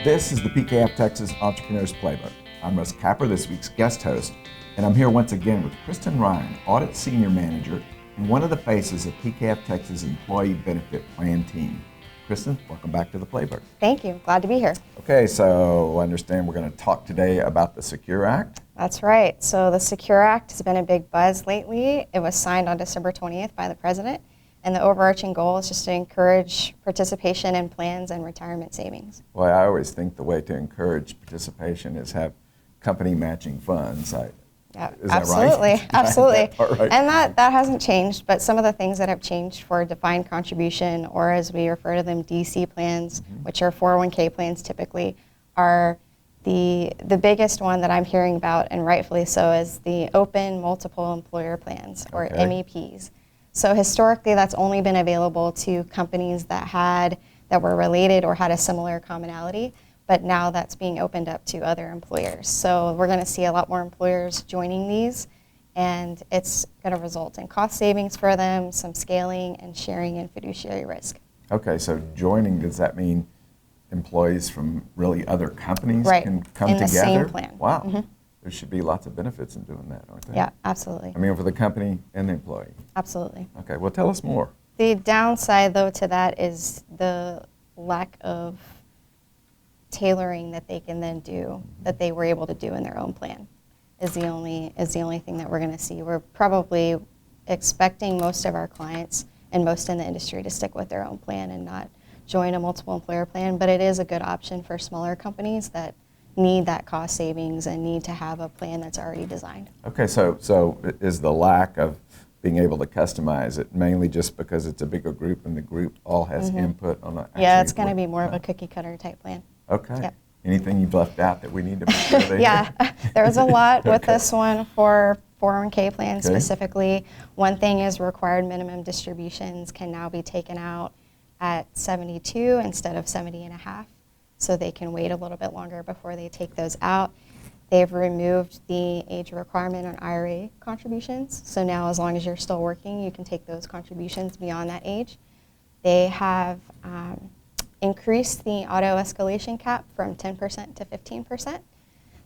This is the PKF Texas Entrepreneurs Playbook. I'm Russ Capper, this week's guest host, and I'm here once again with Kristin Ryan, Audit Senior Manager, and one of the faces of PKF Texas Employee Benefit Plan team. Kristin, welcome back to the Playbook. Thank you. Glad to be here. Okay, so I understand we're going to talk today about the Secure Act. That's right. So the Secure Act has been a big buzz lately. It was signed on December 20th by the President, and the overarching goal is just to encourage participation in plans and retirement savings. Well, I always think the way to encourage participation is have company matching funds. Yeah, is absolutely, that right? absolutely. Right. And that hasn't changed, but some of the things that have changed for defined contribution, or as we refer to them, DC plans, which are 401k plans typically, are the biggest one that I'm hearing about, and rightfully so, is the open multiple employer plans, or MEPs. So historically, that's only been available to companies that were related or had a similar commonality, but now that's being opened up to other employers. So we're going to see a lot more employers joining these, and it's going to result in cost savings for them, some scaling, and sharing in fiduciary risk. Okay, so joining, does that mean employees from really other companies can come in together? The same plan. Wow. Mm-hmm. There should be lots of benefits in doing that, aren't there? Yeah, absolutely. I mean, for the company and the employee. Absolutely. Okay, well, tell us more. The downside, though, to that is the lack of tailoring that they can then do, that they were able to do in their own plan, is the only thing that we're going to see. We're probably expecting most of our clients and most in the industry to stick with their own plan and not join a multiple employer plan, but it is a good option for smaller companies that need that cost savings and need to have a plan that's already designed. Okay, so is the lack of being able to customize it mainly just because it's a bigger group and the group all has input on it? Yeah, it's going to be more of a cookie cutter type plan. Okay. Yep. Anything you've left out that we need to make sure they Yeah, there was a lot with this one for 401k plans specifically. One thing is required minimum distributions can now be taken out at 72 instead of 70 and a half. So they can wait a little bit longer before they take those out. They've removed the age requirement on IRA contributions. So now as long as you're still working, you can take those contributions beyond that age. They have increased the auto escalation cap from 10% to 15%.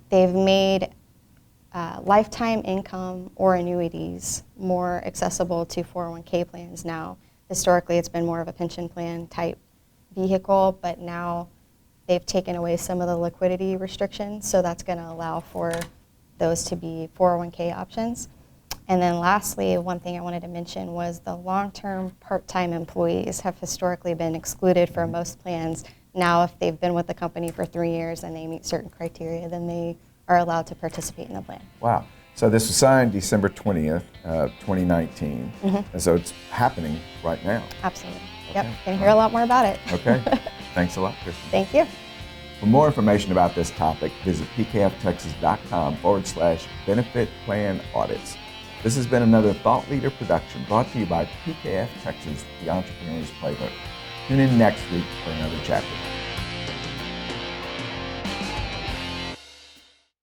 They've made lifetime income or annuities more accessible to 401k plans now. Historically, it's been more of a pension plan type vehicle, but now they've taken away some of the liquidity restrictions, so that's going to allow for those to be 401k options. And then lastly, one thing I wanted to mention was the long-term part-time employees have historically been excluded from most plans. Now, if they've been with the company for 3 years and they meet certain criteria, then they are allowed to participate in the plan. Wow. So this was signed December 20th, 2019, and so it's happening right now. Absolutely. Okay. Yep, going to hear a lot more about it. Okay. Thanks a lot, Kristin. Thank you. For more information about this topic, visit pkftexas.com/benefit plan audits. This has been another Thought Leader production brought to you by PKF Texas, the Entrepreneurs Playbook. Tune in next week for another chapter.